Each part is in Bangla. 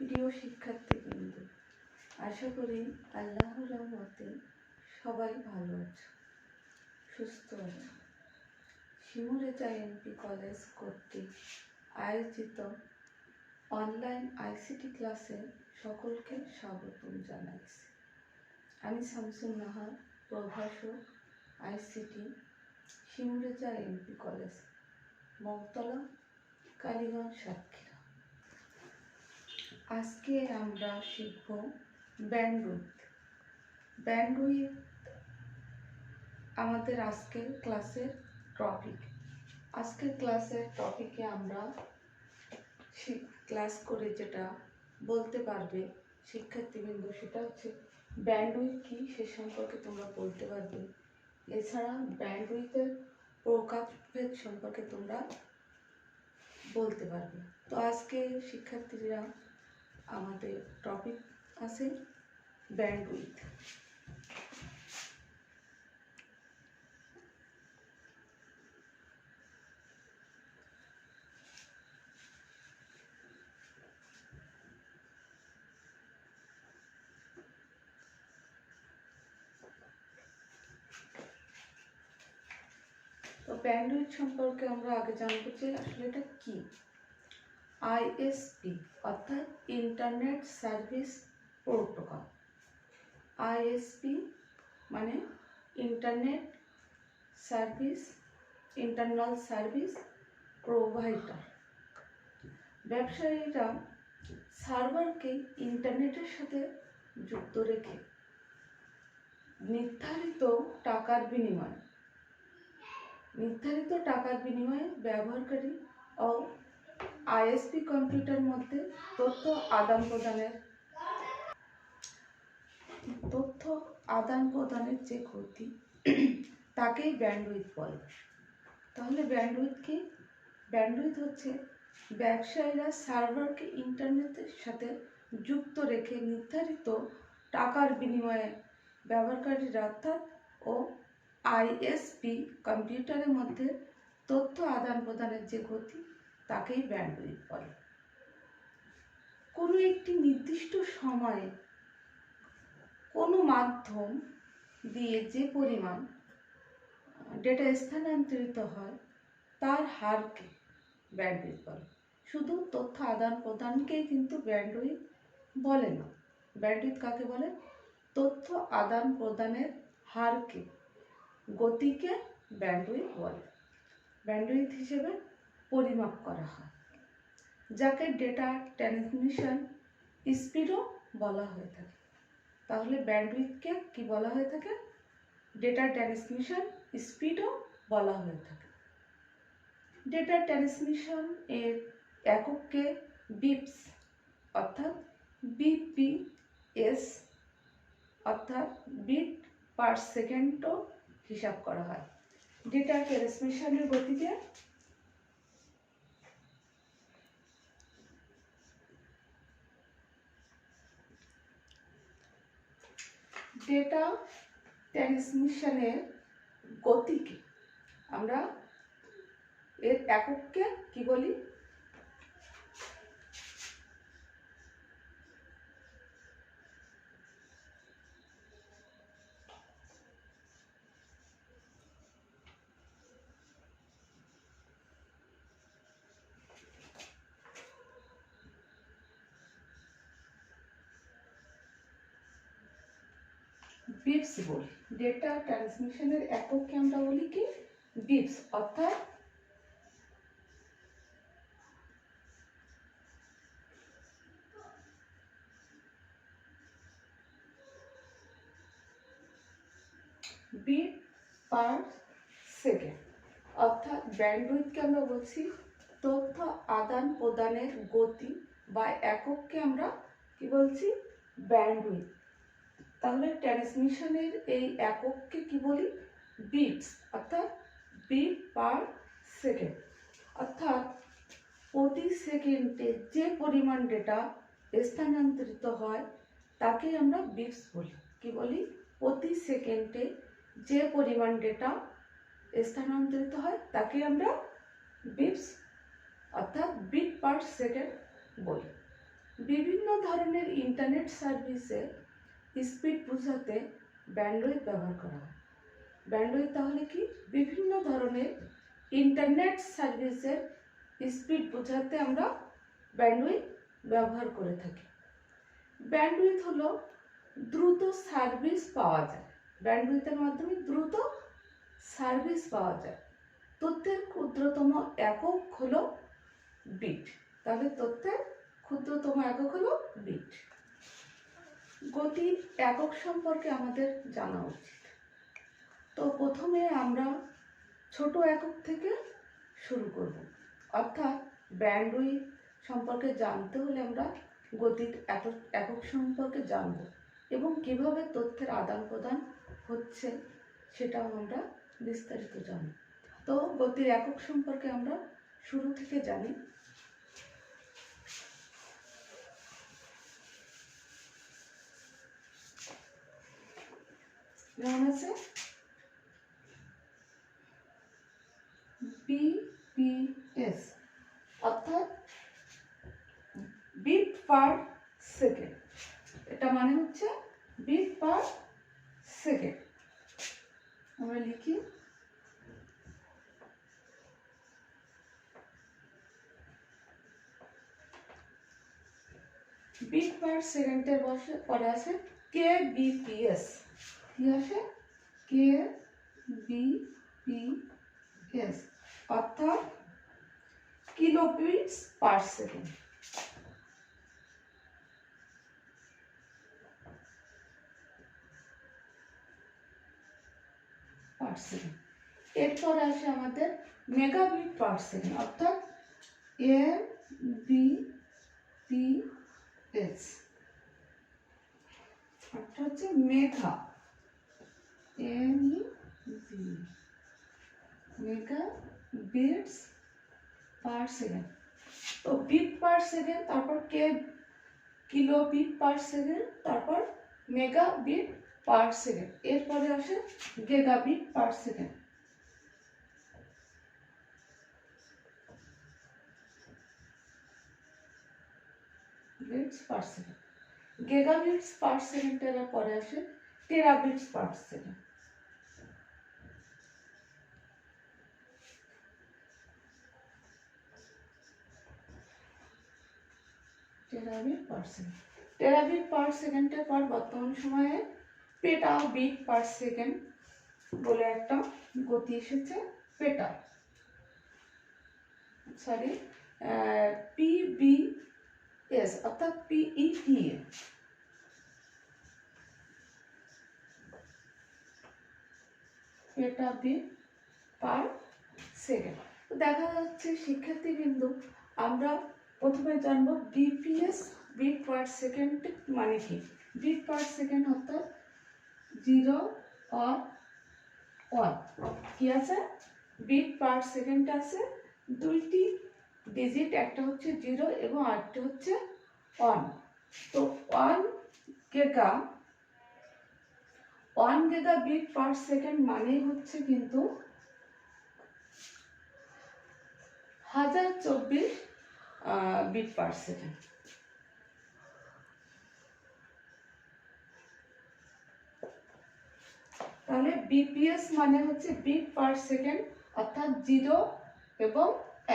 প্রিয় শিক্ষার্থীবৃন্দ, আশা করি আল্লাহর রহমতে সবাই ভালো আছো, সুস্থ আছো। শিমুরেজা এমপি কলেজ কর্তৃক আয়োজিত অনলাইন আইসিটি ক্লাসে সকলকে স্বাগতম জানাচ্ছি। আমি শামসুন নাহার, প্রভাষক ICT, Shimureja MP college, Magtala, Kaliganj, Satkhira. আজকে আমরা শিখব ব্যান্ডউইথ। ব্যান্ডউইথ আমাদের আজকের ক্লাসের টপিক। আজকের ক্লাসের টপিকে আমরা ক্লাস করে যেটা বলতে পারবে শিক্ষার্থীবৃন্দ, সেটা হচ্ছে ব্যান্ডউইথ কি সে সম্পর্কে তোমরা বলতে পারবে। এছাড়া ব্যান্ডউইথের প্রকারভেদ সম্পর্কে তোমরা বলতে পারবে। তো আজকে শিক্ষার্থীরা আমাদের টপিক আছে ব্যান্ডউইথ। তো ব্যান্ডউইথ সম্পর্কে আমরা আগে জানবো যে আসলে এটা কি। আইএসপি অর্থাৎ ইন্টারনেট সার্ভিস প্রোটোকল। আইএসপি মানে ইন্টারনাল সার্ভিস প্রোভাইডার। ব্যবসায়ীরা সার্ভারকে ইন্টারনেটের সাথে যুক্ত রেখে নির্ধারিত টাকার বিনিময়ে ব্যবহারকারী ও আইএসপি কম্পিউটার মধ্যে তথ্য আদান প্রদানের যে গতি তাকেই ব্যান্ডউইথ বলে। তাহলে ব্যান্ডউইথ কি? ব্যান্ডউইথ হচ্ছে ব্যবসায়ীরা সার্ভারকে ইন্টারনেটের সাথে যুক্ত রেখে নির্ধারিত টাকার বিনিময়ে ব্যবহারকারীরা অর্থাৎ ও আইএসপি কম্পিউটারের মধ্যে তথ্য আদান প্রদানের যে গতি তাকেই ব্যান্ডউইথ বলে। কোনো একটি নির্দিষ্ট সময়ে কোনো মাধ্যম দিয়ে যে পরিমাণ ডেটা স্থানান্তরিত হয় তার হারকে ব্যান্ডউইথ বলে। শুধু তথ্য আদান প্রদানকেই কিন্তু ব্যান্ডউইথ বলে না। ব্যান্ডউইথ কাকে বলে? তথ্য আদান প্রদানের হারকে, গতিকে ব্যান্ডউইথ বলে। ব্যান্ডউইথ হিসেবে পরিমাপ করা হয়, যাকে ডেটা ট্রান্সমিশন স্পিডও বলা হয়ে থাকে। তাহলে ব্যান্ডউইথকে কি বলা হয়ে থাকে? ডেটা ট্রান্সমিশন স্পিডও বলা হয়ে থাকে। ডেটা ট্রান্সমিশন এর এককে বিপস অর্থাৎ বিপিএস অর্থাৎ বিট পার সেকেন্ডও হিসাব করা হয়। ডেটা ট্রান্সমিশনের গতিকে আমরা এর এককে কি বলি? বিপস বলি। ডেটা ট্রান্সমিশনের এককে আমরা বলি কি? বিপস অর্থাৎ বিট পার সেকেন্ড। অর্থাৎ ব্যান্ডউইথকে আমরা বলছি তথ্য আদান প্রদানের গতি বা এককে আমরা কি বলছি? ব্যান্ডউইথ। তাহলে ট্রান্সমিশনের এই এককে কি বলি? বিটস অর্থাৎ বিট পার সেকেন্ড। অর্থাৎ প্রতি সেকেন্ডে যে পরিমাণ ডেটা স্থানান্তরিত হয় তাকে আমরা বিটস বলি। কি বলি? প্রতি সেকেন্ডে যে পরিমাণ ডেটা স্থানান্তরিত হয় তাকে আমরা বিটস অর্থাৎ বিট পার সেকেন্ড বলি। বিভিন্ন ধরনের ইন্টারনেট সার্ভিসে স্পিড বোঝাতে ব্যান্ডউইথ ব্যবহার করা হয়। ব্যান্ডউইথ তাহলে কি? বিভিন্ন ধরনের ইন্টারনেট সার্ভিসের স্পিড বোঝাতে আমরা ব্যান্ডউইথ ব্যবহার করে থাকি। ব্যান্ডউইথ হলো দ্রুত সার্ভিস পাওয়া যায়। ব্যান্ডউইথের মাধ্যমে দ্রুত সার্ভিস পাওয়া যায়। তথ্যের ক্ষুদ্রতম একক হলো বিট। তাহলে তথ্যের ক্ষুদ্রতম একক হলো বিট। গতির একক সম্পর্কে আমাদের জানা উচিত। তো প্রথমে আমরা ছোট একক থেকে শুরু করব। অর্থাৎ ব্যান্ডউইথ সম্পর্কে জানতে হলে আমরা গতির একক সম্পর্কে জানব এবং কিভাবে তথ্যের আদান প্রদান হচ্ছে সেটাও আমরা বিস্তারিত জানব। তো গতির একক সম্পর্কে আমরা শুরু থেকে জানি। যেমন আছে BPS অর্থাৎ বিট পার সেকেন্ড। এটা মানে হচ্ছে বিট পার সেকেন্ড। আমরা লিখি বিট পার সেকেন্ডের পরে আসে KBPS। কি আসে? KBPS অর্থাৎ কিলোবিটস পার সেকেন্ড। এরপর আসে আমাদের মেগাবিট পার সেকেন্ড অর্থাৎ MBPS। একটা হচ্ছে mega mega bits per second. তো বিট পার সেকেন্ড, তারপর কিলো বিট পার সেকেন্ড, তারপর মেগা বিট পার সেকেন্ড। এরপরে আসে gigabit per second. Bits per second. Gigabits per সেকেন্ডের পরে আসে টেরাবিটস পার second. Terabit per second. Terabit পার সেকেন্ডের পর বর্তমান সময়ে পেটাবিট পার সেকেন্ড বলে একটা গতি এসেছে। PBS অর্থাৎ PETA। Petabit per second. তো দেখা যাচ্ছে শিক্ষার্থীবৃন্দু, আমরা প্রথমে জানবো BPS বিট পার সেকেন্ড মানে কি। বিট পার সেকেন্ড অর্থাৎ 0 or 1। কি আছে? বিট পার সেকেন্ড আছে দুইটি ডিজিট, একটা হচ্ছে 0 এবং আরেকটা হচ্ছে 1। তো 1 গিগা বিট পার সেকেন্ড মানে হচ্ছে কিন্তু 1024 বিট পার সেকেন্ড। তাহলে BPS মানে হচ্ছে বিট পার সেকেন্ড অর্থাৎ 0 এবং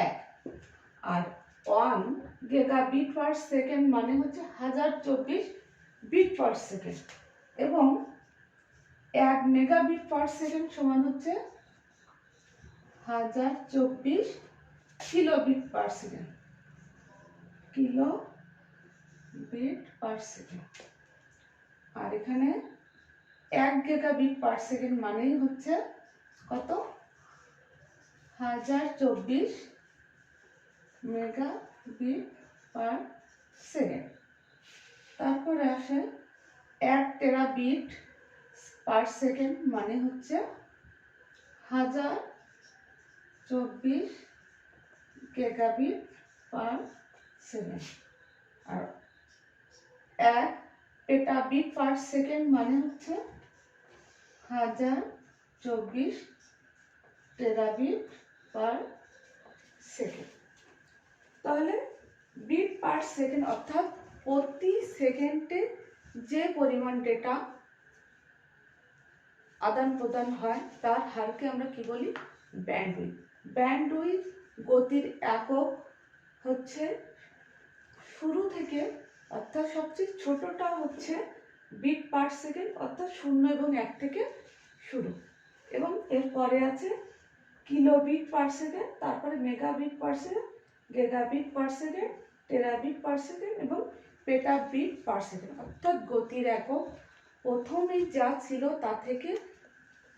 1। আর 1 গিগাবিট পার সেকেন্ড মানে হচ্ছে 1024 বিট পার সেকেন্ড এবং 1 মেগাবিট পার সেকেন্ড সমান হচ্ছে 1024 kilobit per second. Kilobit per second. আর এখানে 1 গিগাবিট পার সেকেন্ড মানেই হচ্ছে কত? 1024 মেগাবিট পার সেকেন্ড। তারপরে আসে 1 টেরাবিট পার সেকেন্ড মানে হচ্ছে 1024 গিগাবিট পার সেকেন্ড। আর 1 পেটাবিট পার সেকেন্ড মানে হচ্ছে 1024 টেরাবিট পার সেকেন্ড। তাহলে বিট পার সেকেন্ড অর্থাৎ প্রতি সেকেন্ডে যে পরিমাণ ডেটা আদান প্রদান হয় তার হারকে আমরা কি বলি? ব্যান্ডউইথ। ব্যান্ডউইথ গতির একক হচ্ছে শুরু থেকে, অর্থাৎ সবচেয়ে ছোটটা হচ্ছে বিট পার সেকেন্ড, অর্থাৎ 0 এবং 1 থেকে শুরু, এবং এরপরে আছে কিলোবিট পার সেকেন্ড, তারপরে megabit per second, gigabit per second, terabit per second এবং পেটাবিট পার সেকেন্ড। অর্থাৎ গতির একক প্রথমেই যা ছিল তা থেকে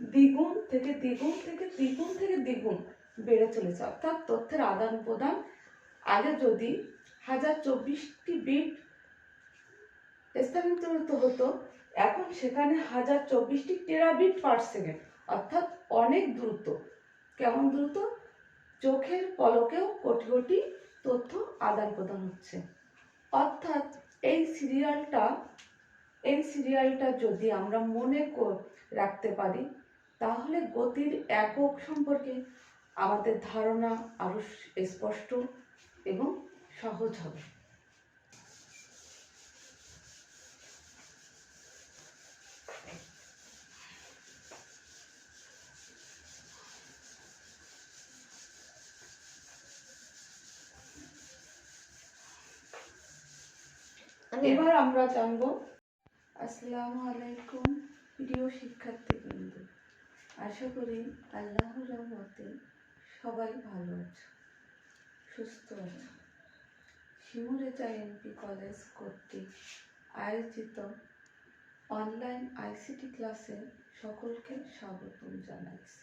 দ্বিগুণ থেকে দ্বিগুণ থেকে দ্বিগুণ থেকে দ্বিগুণ বেড়ে চলেছে। অর্থাৎ তথ্যের আদান প্রদান আগে যদি 1024টি বিট স্থানান্তরিত হতো, এখন সেখানে 1024টি টেরাবিট পার সেকেন্ড, অর্থাৎ অনেক দ্রুত। কেমন দ্রুত? চোখের পলকেও কোটি কোটি তথ্য আদান প্রদান হচ্ছে। অর্থাৎ এই সিরিয়ালটা যদি আমরা মনে রাখতে পারি, তাহলে গতির একক সম্পর্কে আমাদের ধারণা আরো স্পষ্ট এবং সহজ হবে। এবার আমরা জানবো। আসসালামু আলাইকুম প্রিয় শিক্ষার্থীবৃন্দ, আশা করি আল্লাহর রহমতে সবাই ভালো আছো, সুস্থ আছো। শিমুরেজা এমপি কলেজ কর্তৃক আয়োজিত অনলাইন আইসিটি ক্লাসে সকলকে স্বাগতম জানাচ্ছি।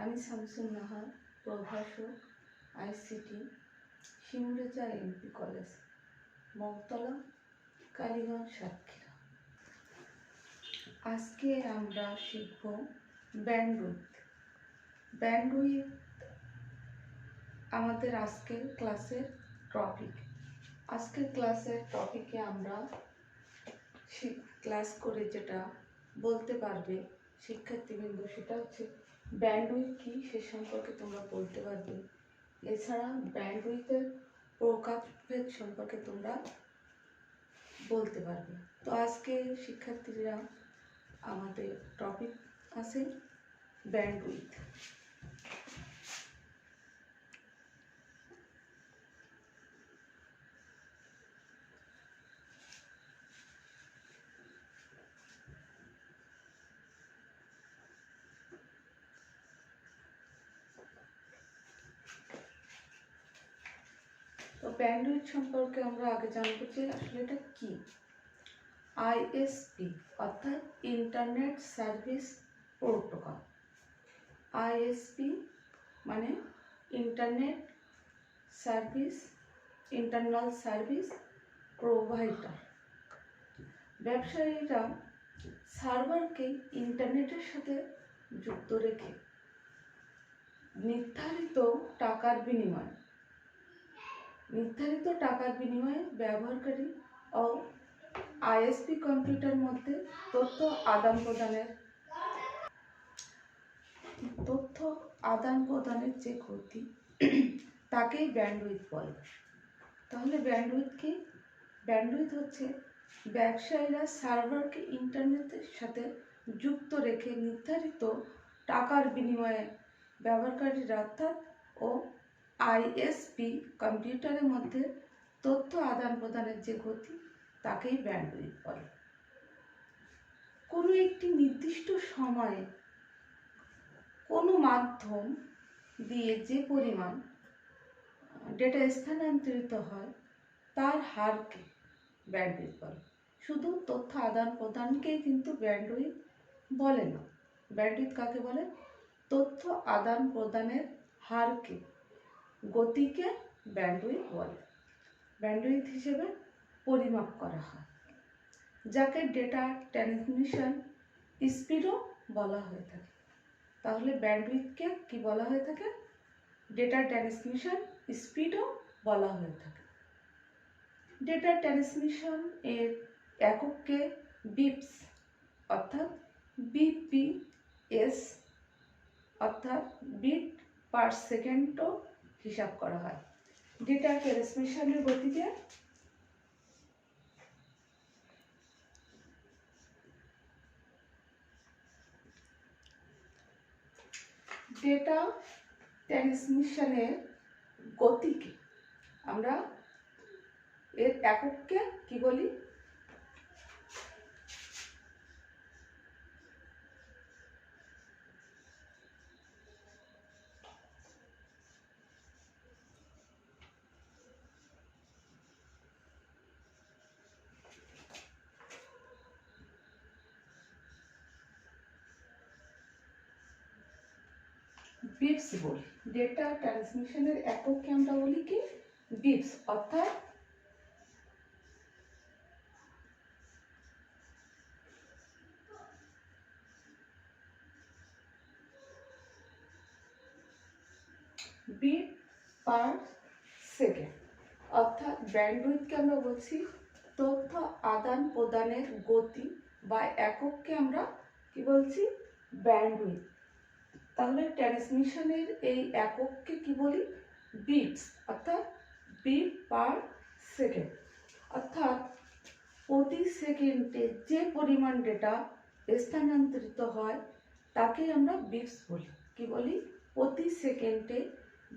আমি শামসুন নাহার, প্রভাষক ICT, Shimureja MP college, Magtala, Kaliganj, Satkhira. আজকে আমরা শিখব ব্যান্ডউইথ। ব্যান্ডউইথ আমাদের আজকের ক্লাসের টপিক। আজকের ক্লাসের টপিকে আমরা ক্লাস করে যেটা বলতে পারবে শিক্ষার্থীবৃন্দ, সেটা হচ্ছে ব্যান্ডউইথ কি, সে সম্পর্কে তোমরা বলতে পারবে। এছাড়া ব্যান্ডউইথের প্রকারভেদ সম্পর্কে তোমরা বলতে পারবে। তো আজকে শিক্ষার্থীরা আমাদের টপিক আছে ব্যান্ডউইথ। তো ব্যান্ডউইথ সম্পর্কে আমরা আগে জানবো যে আসলে এটা কি। আইএসপি অর্থাৎ ইন্টারনেট সার্ভিস প্রোটোকল। আইএসপি মানে ইন্টারনাল সার্ভিস প্রোভাইডার। ব্যবসায়ীরা সার্ভারকে ইন্টারনেটের সাথে যুক্ত রেখে নির্ধারিত টাকার বিনিময়ে ব্যবহারকারী ও আইএসপি কম্পিউটার মধ্যে তথ্য আদান প্রদানের যে গতি, তাকেই ব্যান্ডউইথ বলে। তাহলে ব্যান্ডউইথ কি? ব্যান্ডউইথ হচ্ছে ব্যবসায়ীরা সার্ভারকে ইন্টারনেটের সাথে যুক্ত রেখে নির্ধারিত টাকার বিনিময়ে ব্যবহারকারীরা অর্থাৎ ও আইএসপি কম্পিউটারের মধ্যে তথ্য আদান প্রদানের যে গতি, তাকেই ব্যান্ডউইথ বলে। কোনো একটি নির্দিষ্ট সময়ে কোনো মাধ্যম দিয়ে যে পরিমাণ ডেটা স্থানান্তরিত হয় তার হারকে ব্যান্ডউইথ বলে। শুধু তথ্য আদান প্রদানকেই কিন্তু ব্যান্ডউইথ বলে না। ব্যান্ডউইথ কাকে বলে? তথ্য আদান প্রদানের হারকে, গতিকে ব্যান্ডউইথ বলে। ব্যান্ডউইথ হিসেবে পরিমাপ করা হয়, যাকে ডেটা ট্রান্সমিশন স্পিডও বলা হয়ে থাকে। তাহলে ব্যান্ডউইথকে কি বলা হয়ে থাকে? ডেটা ট্রান্সমিশন স্পিডও বলা হয়ে থাকে। ডেটা ট্রান্সমিশন এর এককে বিপস অর্থাৎ বিপিএস অর্থাৎ বিট পার সেকেন্ডও হিসাব করা হয়। ডেটা ট্রান্সমিশনের গতিকে ডেটা ট্রান্সমিশনের গতিকে আমরা এর একককে কি বলি? বিটস বলি। ডেটা ট্রান্সমিশনের একককে আমরা বলি কি? বিটস, অর্থাৎ বিট পার সেকেন্ড। অর্থাৎ ব্যান্ডউইথকে আমরা বলছি তথ্য আদান প্রদানের গতি বা একককে আমরা কি বলছি? ব্যান্ডউইথ। তাহলে ট্রান্সমিশনের এই একককে কি বলি? বিটস, অর্থাৎ বিট পার সেকেন্ড। অর্থাৎ প্রতি সেকেন্ডে যে পরিমাণ ডেটা স্থানান্তরিত হয় তাকে আমরা বিটস বলি। কি বলি? প্রতি সেকেন্ডে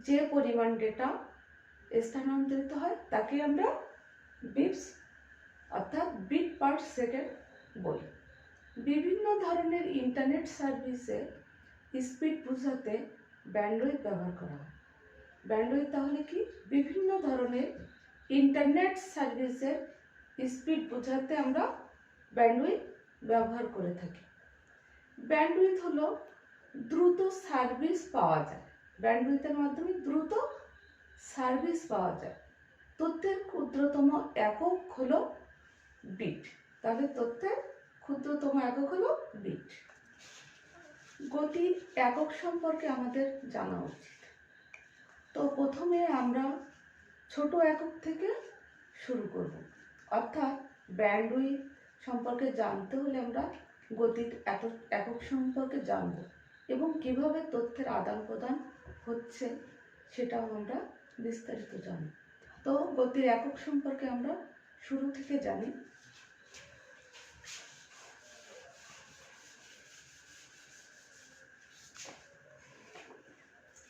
যে পরিমাণ ডেটা স্থানান্তরিত হয় তাকে আমরা বিটস অর্থাৎ বিট পার সেকেন্ড বলি। বিভিন্ন ধরনের ইন্টারনেট সার্ভিসে স্পিড বোঝাতে ব্যান্ডউইথ ব্যবহার করা হয়। ব্যান্ডউইথ তাহলে কি? বিভিন্ন ধরনের ইন্টারনেট সার্ভিসের স্পিড বোঝাতে আমরা ব্যান্ডউইথ ব্যবহার করে থাকি। ব্যান্ডউইথ হলো দ্রুত সার্ভিস পাওয়া যায়। ব্যান্ডউইথের মাধ্যমে দ্রুত সার্ভিস পাওয়া যায়। তথ্যের ক্ষুদ্রতম একক হলো বিট। তাহলে তথ্যের ক্ষুদ্রতম একক হলো বিট। গতির একক সম্পর্কে আমাদের জানা উচিত। তো প্রথমে আমরা ছোট একক থেকে শুরু করব। অর্থাৎ ব্যান্ডউইথ সম্পর্কে জানতে হলে আমরা গতির একক সম্পর্কে জানব এবং কিভাবে তথ্যের আদান প্রদান হচ্ছে সেটাও আমরা বিস্তারিত জানি। তো গতির একক সম্পর্কে আমরা শুরু থেকে জানি।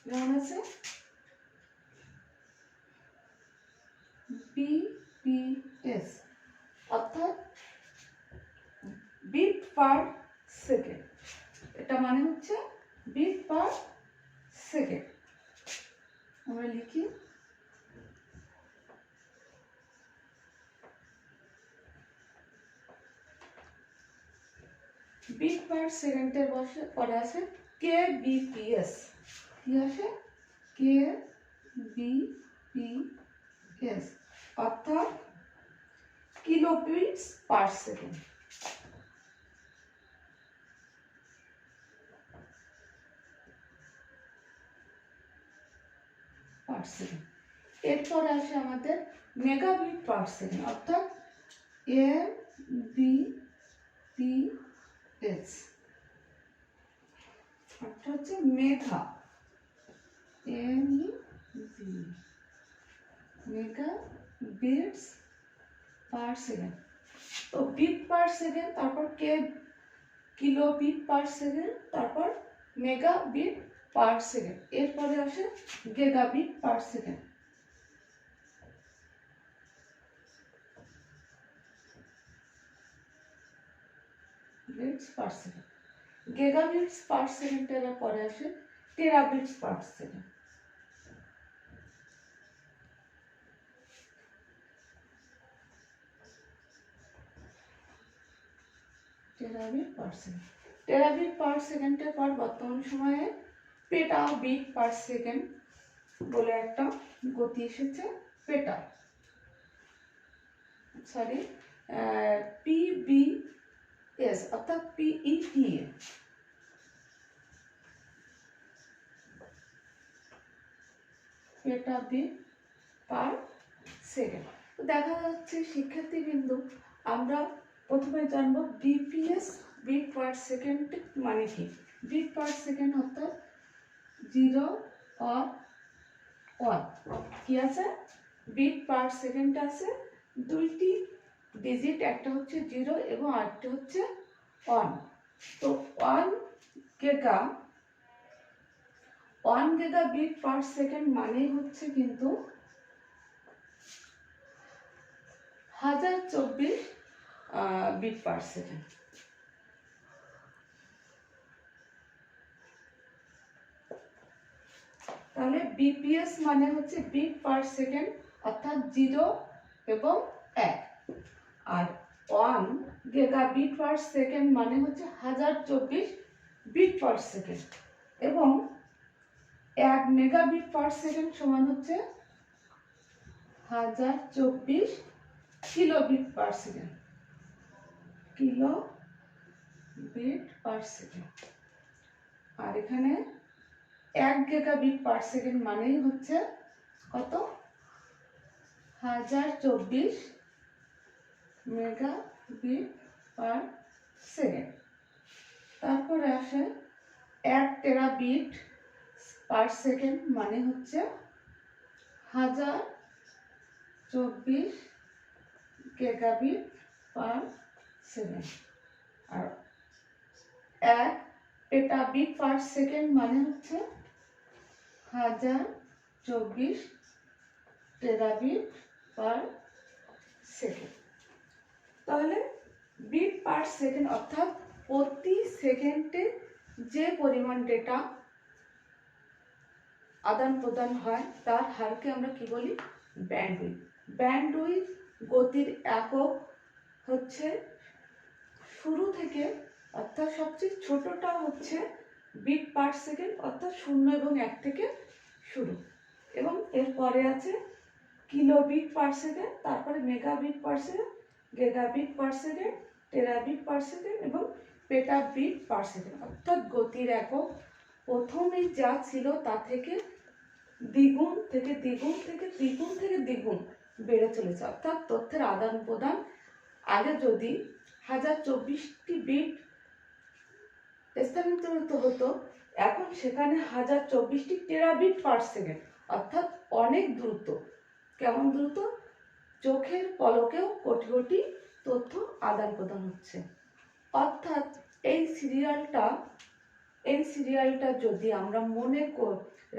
যেমন আছে বিপিএস, অর্থাৎ বিট পার সেকেন্ড। এটা মানে হচ্ছে বিট পার সেকেন্ড। আমরা লিখি বিট পার সেকেন্ডের পরে আসে কেবিপিএস। কি আসে? কেবিপিএস, অর্থাৎ কিলোবিটস পার সেকেন্ড। এরপর আসে আমাদের মেগাবিট পার সেকেন্ড, অর্থাৎ MBPS, অর্থাৎ হচ্ছে mega, mega bits per second. তো বিট পার সেকেন্ড, তারপর কিলো বিট পার সেকেন্ড, তারপর মেগা বিট পার সেকেন্ড। এরপরে আসে gigabit per second. Bits per second. Gigabits per সেকেন্ডের পরে আসে টেরাবিটস পার second. Terabit per second. Terabit পার সেকেন্ডের পর বর্তমান সময়ে পেটাবিট পার সেকেন্ড বলে একটা গতি এসেছে। পেটা, সরি, পিবিএস, অর্থাৎ পিইটিএ, পেটাবিট পার সেকেন্ড। তো দেখা যাচ্ছে শিক্ষার্থীবৃন্দ, আমরা প্রথমে জানবো বিপিএস, বিট পার সেকেন্ড মানে কি। বিট পার সেকেন্ড অর্থাৎ 0 আর 1। কি আছে? বিট পার সেকেন্ড আছে দুইটি ডিজিট, একটা হচ্ছে 0 এবং আরেকটা হচ্ছে 1। তো 1 গিগা 1 গিগাবিট পার সেকেন্ড মানে হচ্ছে কিন্তু 1024 বিট পার সেকেন্ড। তাহলে বিপিএস মানে হচ্ছে বিট পার সেকেন্ড, অর্থাৎ 0 এবং 1। আর 1 গিগাবিট পার সেকেন্ড মানে হচ্ছে 1024 বিট পার সেকেন্ড, এবং 1 মেগাবিট পার সেকেন্ড সমান হচ্ছে 1024 kilobit per second, kilobit per second. আর এখানে 1 গিগাবিট পার সেকেন্ড মানেই হচ্ছে কত? 1024 মেগাবিট পার সেকেন্ড। তারপরে আসে 1 টেরাবিট পার সেকেন্ড মানে হচ্ছে 1024 গিগাবিট পার সেকেন্ড। আর 1 পেটাবিট পার সেকেন্ড মানে হচ্ছে 1024 টেরাবিট পার সেকেন্ড। তাহলে বিট পার সেকেন্ড অর্থাৎ প্রতি সেকেন্ডে যে পরিমাণ ডেটা আদান প্রদান হয় তার হারকে আমরা কি বলি? ব্যান্ডউইথ। ব্যান্ডউইথ গতির একক হচ্ছে শুরু থেকে, অর্থাৎ সবচেয়ে ছোটটা হচ্ছে বিট পার সেকেন্ড, অর্থাৎ 0 এবং 1 থেকে শুরু, এবং এরপরে আছে কিলোবিট পার সেকেন্ড, তারপরে megabit per second, gigabit per second, terabit per second এবং পেটাবিট পার সেকেন্ড। অর্থাৎ গতির একক প্রথমে যা ছিল তা থেকে দ্বিগুণ থেকে দ্বিগুণ থেকে দ্বিগুণ থেকে দ্বিগুণ বেড়ে চলেছে। অর্থাৎ তথ্যের আদান প্রদান আগে যদি 1024টি বিট স্থানান্তরিত হতো, এখন সেখানে 1024টি টেরাবিট পার সেকেন্ড, অর্থাৎ অনেক দ্রুত। কেমন দ্রুত? চোখের পলকেও কোটি কোটি তথ্য আদান প্রদান হচ্ছে। অর্থাৎ এই সিরিয়ালটা যদি আমরা মনে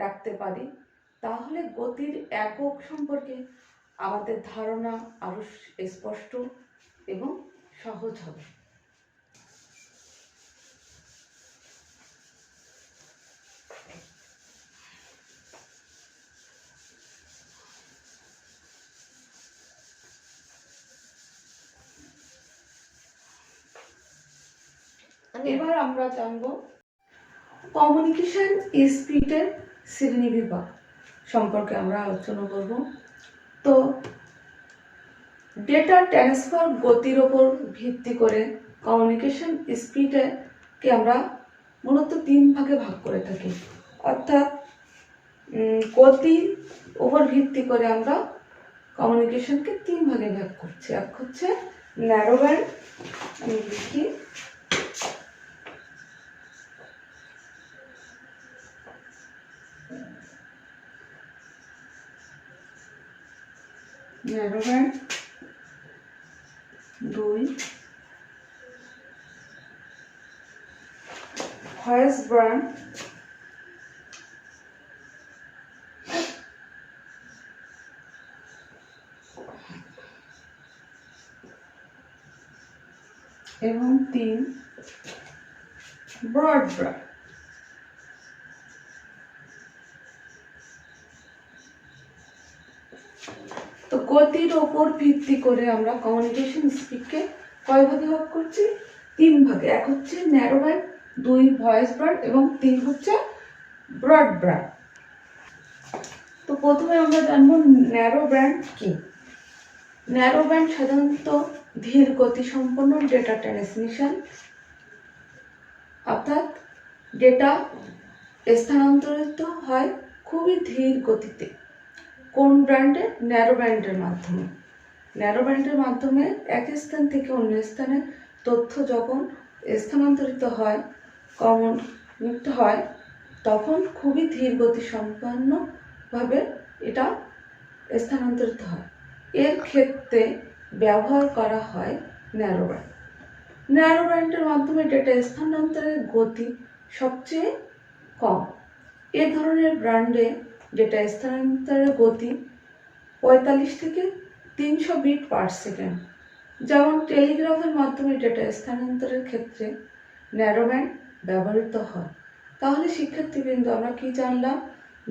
রাখতে পারি, তাহলে গতির একক সম্পর্কে আমাদের ধারণা আরো স্পষ্ট এবং সহজ হবে। এবার আমরা জানবো কমিউনিকেশন স্পিডের শ্রেণীবিভাগ সম্পর্কে আমরা আলোচনা করব। তো ডেটা ট্রান্সফার গতির ওপর ভিত্তি করে কমিউনিকেশন স্পিডকে আমরা মূলত 3 ভাগে ভাগ করে থাকি। অর্থাৎ গতির ওপর ভিত্তি করে আমরা কমিউনিকেশনকে 3 ভাগে ভাগ করছি। এক হচ্ছে ন্যারো ব্যান্ড, আমি লিখি, ন্যারো ব্যান্ড, 2 ভয়েস ব্যান্ড, এবং 3 ব্রড ব্যান্ড। তো গতির ওপর ভিত্তি করে আমরা কমিউনিকেশন স্পিডকে কয় ভাগে ভাগ করছি? 3 ভাগে। এক হচ্ছে ন্যারো ব্যান্ড, 2 ভয়েস ব্যান্ড এবং 3 হচ্ছে ব্রড ব্যান্ড। তো প্রথমে আমরা জানবো ন্যারো ব্যান্ড কি। ন্যারো ব্যান্ড সাধারণত ধীর গতি সম্পন্ন ডেটা ট্রান্সমিশন, অর্থাৎ ডেটা স্থানান্তরিত হয় খুবই ধীর গতিতে। কোন ব্যান্ডে? ন্যারো ব্যান্ডের মাধ্যমে। ন্যারো ব্যান্ডের মাধ্যমে এক স্থান থেকে অন্য স্থানে তথ্য যখন স্থানান্তরিত হয়, কমিউনিকেট হয়, তখন খুবই ধীর গতি সম্পন্নভাবে এটা স্থানান্তরিত হয়। এর ক্ষেত্রে ব্যবহার করা হয় ন্যারো ব্যান্ড। ন্যারো ব্যান্ডের মাধ্যমে ডেটা স্থানান্তরের গতি সবচেয়ে কম, এ ধরনের ব্র্যান্ডে ডেটা স্থানান্তরের গতি 45 থেকে 300 বিট পার সেকেন্ড। যেমন টেলিগ্রাফের মাধ্যমে ডেটা স্থানান্তরের ক্ষেত্রে ন্যারোব্যান্ড ব্যবহৃত হয়। তাহলে শিক্ষার্থীবৃন্দ, আমরা কি জানলাম?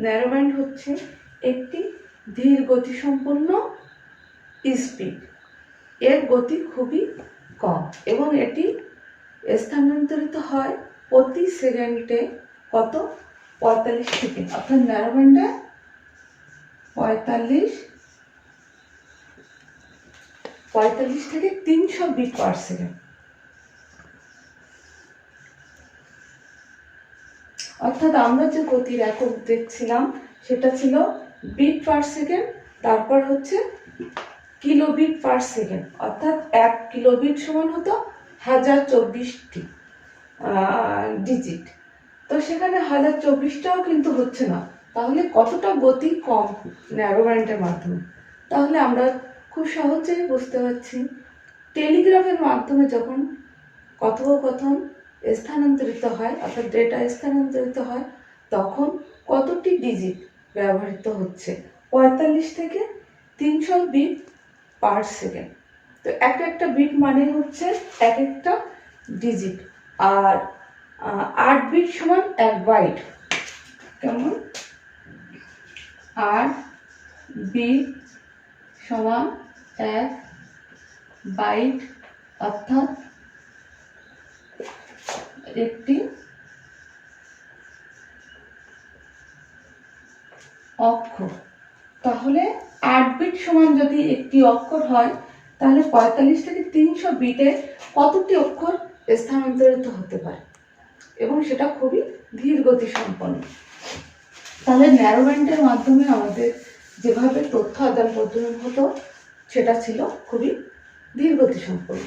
ন্যারোব্যান্ড হচ্ছে একটি ধীর গতিসম্পন্ন স্পিড। এর গতি খুবই কম এবং এটি স্থানান্তরিত হয় প্রতি সেকেন্ডে কত? 45 থেকে, অর্থাৎ ন্যারোব্যান্ডে 45 থেকে 300 বিট পার সেকেন্ড। অর্থাৎ আমরা যে গতির একক দেখছিলাম সেটা ছিল বিট পার সেকেন্ড, তারপর হচ্ছে কিলোবিট পার সেকেন্ড, অর্থাৎ 1 কিলোবিট সমান হতো 1024টি ডিজিট। তো সেখানে 1024টাও কিন্তু হচ্ছে না। তাহলে কতটা গতি কম ন্যারোব্যান্ডের মাধ্যমে? তাহলে আমরা খুব সহজেই বুঝতে পারছি, টেলিগ্রাফের মাধ্যমে যখন কথোপকথন স্থানান্তরিত হয়, অর্থাৎ ডেটা স্থানান্তরিত হয়, তখন কতটি ডিজিট ব্যবহৃত হচ্ছে? 45 থেকে 300 বিট পার সেকেন্ড। তো এক একটা বিট মানে হচ্ছে এক একটা ডিজিট, আর 8 বিট সমান 1 বাইট। কেমন? 8 বিট সমান 1 বাইট, অর্থাৎ একটি অক্ষর। তাহলে 8 বিট সমান যদি একটি অক্ষর হয়, তাহলে 45 থেকে 300 বিটে কতটি অক্ষর স্থানান্তরিত হতে পারে, এবং সেটা খুবই ধীর গতি সম্পন্ন। তাহলে ন্যারোব্যান্ডের মাধ্যমে আমাদের যেভাবে তথ্য আদান প্রদান হতো সেটা ছিল খুবই ধীর গতি সম্পন্ন।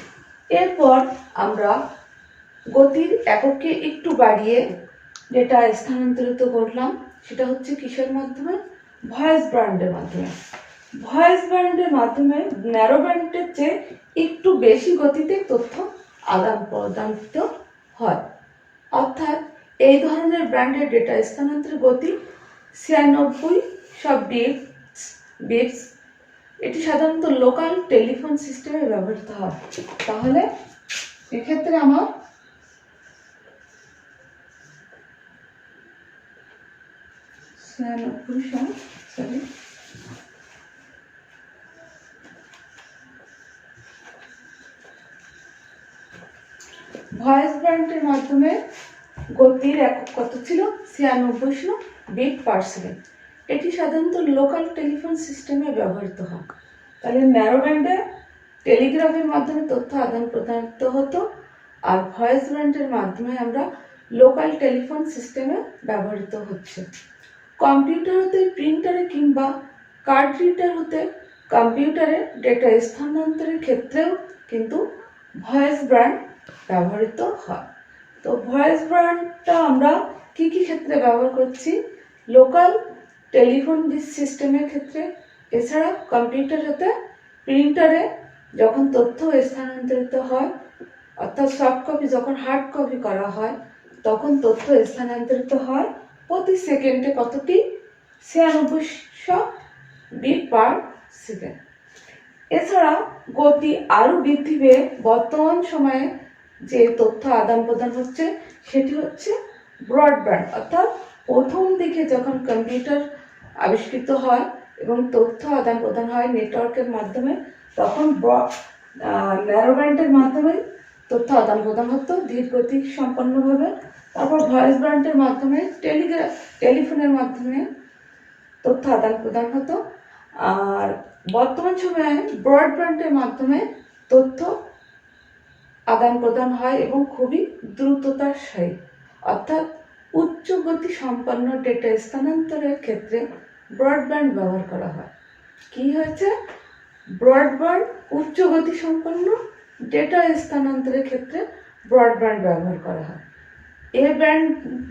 এরপর আমরা গতির এককে একটু বাড়িয়ে ডেটা স্থানান্তরিত করলাম, সেটা হচ্ছে কিসের মাধ্যমে? ভয়েস ব্যান্ডের মাধ্যমে। ভয়েস ব্যান্ডের মাধ্যমে ন্যারো ব্যান্ডের চেয়ে একটু বেশি গতিতে তথ্য আদান প্রদান হয়। অর্থাৎ এই ধরনের ব্যান্ডের ডেটা স্থানান্তরের গতি 96 বিটস। এটি সাধারণত লোকাল টেলিফোন সিস্টেমে ব্যবহৃত হয়। তাহলে এক্ষেত্রে আমার ভয়েস ব্যান্ডের মাধ্যমে গতির একক কত ছিল? 96 বিট পার সেকেন্ড। এটি সাধারণত লোকাল টেলিফোন সিস্টেমে ব্যবহৃত হয়। তাহলে ন্যারো ব্যান্ডে টেলিগ্রাফের মাধ্যমে তথ্য আদান প্রদান হতো, আর ভয়েস ব্যান্ডের মাধ্যমে আমরা লোকাল টেলিফোন সিস্টেমে ব্যবহৃত হচ্ছে। কম্পিউটার হতে প্রিন্টারে কিংবা কার্ড রিডার হতে কম্পিউটারে ডেটা স্থানান্তরের ক্ষেত্রেও কিন্তু ভয়েস ব্যান্ড ব্যবহৃত হয়। তো ভয়েস ব্যান্ডটা আমরা কি কি ক্ষেত্রে ব্যবহার করছি? লোকাল টেলিফোন সিস্টেমের ক্ষেত্রে, এছাড়া কম্পিউটার হতে প্রিন্টারে যখন তথ্য স্থানান্তরিত হয়, অর্থাৎ সফট কপি যখন হার্ড কপি করা হয়, তখন তথ্য স্থানান্তরিত হয় প্রতি সেকেন্ডে কতটি? 9600 বিট পার সেকেন্ড। এছাড়া গতি আরও বৃদ্ধি পেয়ে বর্তমান সময়ে যে তথ্য আদান প্রদান হচ্ছে সেটি হচ্ছে ব্রডব্যান্ড। অর্থাৎ প্রথম দিকে যখন কম্পিউটার আবিষ্কৃত হয় এবং তথ্য আদান প্রদান হয় নেটওয়ার্কের মাধ্যমে, তখন ন্যারোব্যান্ডের মাধ্যমে তথ্য আদান প্রদান হতো ধীর গতি সম্পন্নভাবে। তারপর ভয়েস ব্যান্ডের মাধ্যমে টেলিফোনের মাধ্যমে তথ্য আদান প্রদান হতো, আর বর্তমান সময়ে ব্রডব্যান্ডের মাধ্যমে তথ্য আদান প্রদান হয় এবং খুবই দ্রুততার সহিত। অর্থাৎ উচ্চ গতি সম্পন্ন ডেটা স্থানান্তরের ক্ষেত্রে ব্রডব্যান্ড ব্যবহার করা হয়। কি হয়েছে? ব্রডব্যান্ড উচ্চ গতি সম্পন্ন ডেটা স্থানান্তরের ক্ষেত্রে ব্রডব্যান্ড ব্যবহার করা হয়। এই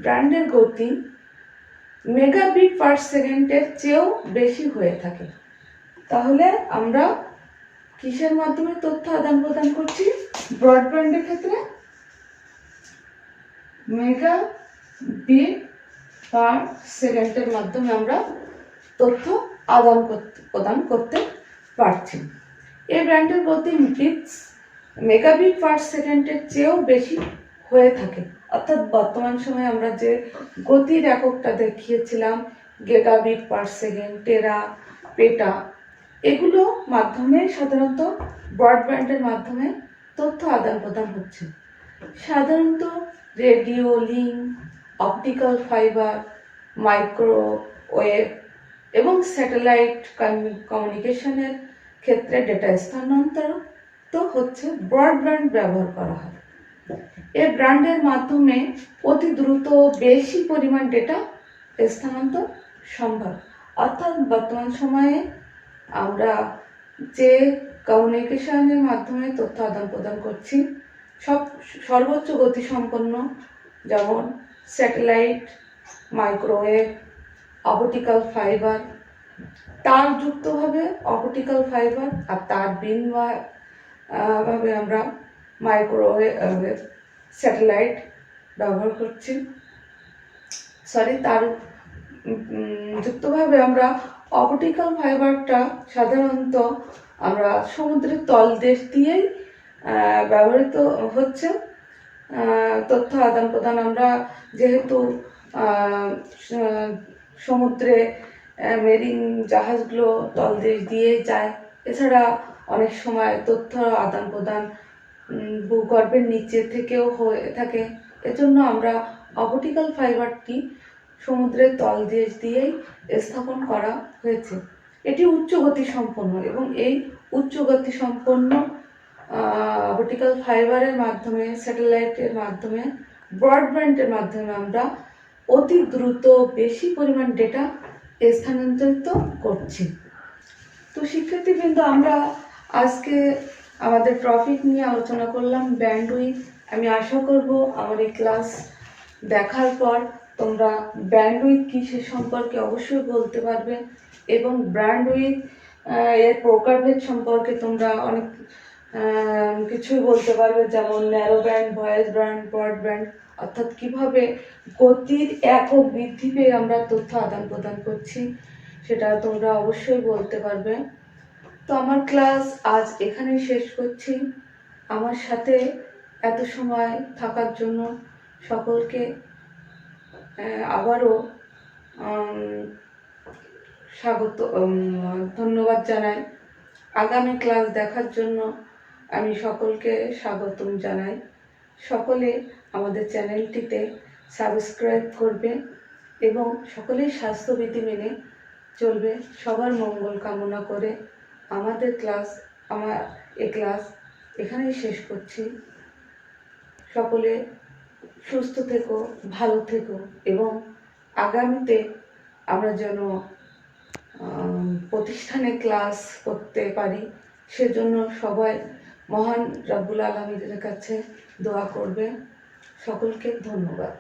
ব্যান্ডের গতি মেগাবিট পার সেকেন্ডের চেয়েও বেশি হয়ে থাকে। তাহলে আমরা কিসের মাধ্যমে তথ্য আদান প্রদান করছি? ব্রডব্যান্ডের ক্ষেত্রে মেগাবিট পার সেকেন্ডের মাধ্যমে আমরা তথ্য প্রদান করতে পারছি। এই ব্র্যান্ডের গতি বিটস মেগাবিট পার সেকেন্ডের চেয়েও বেশি হয়ে থাকে, অর্থাৎ বর্তমান সময়ে আমরা যে গতির এককটা দেখিয়েছিলাম গিগাবিট পার সেকেন্ড, টেরা, পেটা, এগুলো মাধ্যমে সাধারণত ব্রডব্যান্ডের মাধ্যমে তথ্য আদান প্রদান হচ্ছে। সাধারণত radio link, optical fibre, microwave এবং স্যাটেলাইট কমিউনিকেশনের ক্ষেত্রে ডেটা স্থানান্তর তো হচ্ছে ব্রডব্যান্ড ব্যবহার করা হয়। এই ব্র্যান্ডের মাধ্যমে অতি দ্রুত বেশি পরিমাণ ডেটা স্থানান্তর সম্ভব, অর্থাৎ বর্তমান সময়ে আমরা যে কমিউনিকেশনের মাধ্যমে তথ্য আদান প্রদান করছি সর্বোচ্চ গতিসম্পন্ন, যেমন স্যাটেলাইট, মাইক্রোওয়েভ, অপটিক্যাল ফাইবার, তারযুক্তভাবে অপটিক্যাল ফাইবার আর তার ভাবে আমরা মাইক্রোওয়েভ স্যাটেলাইট ব্যবহার করছি। তার যুক্তভাবে আমরা অপটিক্যাল ফাইবারটা সাধারণত আমরা সমুদ্রের তলদেশ দিয়েই ব্যবহৃত হচ্ছে তথ্য আদান প্রদান। আমরা যেহেতু সমুদ্রে মেরিন জাহাজগুলো তলদেশ দিয়ে যায়, এছাড়া অনেক সময় তথ্য আদান প্রদান ভূগর্ভের নিচে থেকেও হয়ে থাকে। এজন্য আমরা অপটিক্যাল ফাইবারটি সমুদ্রের তলদেশ দিয়েই স্থাপন করা হয়েছে। এটি উচ্চ গতি সম্পন্ন এবং এই উচ্চ গতি সম্পন্ন অপটিক্যাল ফাইবারের মাধ্যমে, স্যাটেলাইটের মাধ্যমে, ব্রডব্যান্ডের মাধ্যমে আমরা অতি দ্রুত বেশি পরিমাণ ডেটা স্থানান্তরিত করছি। তো শিক্ষার্থীবৃন্দ, আমরা আজকে আমাদের টপিক নিয়ে আলোচনা করলাম ব্যান্ডউইথ। আমি আশা করব আমার এই ক্লাস দেখার পর তোমরা ব্যান্ডউইথ কী সে সম্পর্কে অবশ্যই বলতে পারবে এবং ব্যান্ডউইথ এর প্রকারভেদ সম্পর্কে তোমরা অনেক কিছুই বলতে পারবে, যেমন narrow band, voice band, broadband, অর্থাৎ কিভাবে গতির একক বৃদ্ধি পেয়ে আমরা তথ্য আদান প্রদান করছি সেটা তোমরা অবশ্যই বলতে পারবে। তো আমার ক্লাস আজ এখানেই শেষ করছি। আমার সাথে এত সময় থাকার জন্য সকলকে আবারও স্বাগত, ধন্যবাদ জানাই। আগামী ক্লাস দেখার জন্য আমি সকলকে স্বাগতম জানাই। সকলে আমাদের চ্যানেলটিতে সাবস্ক্রাইব করবে এবং সকলেই স্বাস্থ্যবিধি মেনে চলবে। সবার মঙ্গল কামনা করে আমার এই ক্লাস এখানেই শেষ করছি। সকলে সুস্থ থেকো, ভালো থেকো এবং আগামীতে আমরা যেন প্রতিষ্ঠানে ক্লাস করতে পারি সেজন্য সবাই মহান রব্বুল আলামিনের কাছে দোয়া করবে। সকলকে ধন্যবাদ।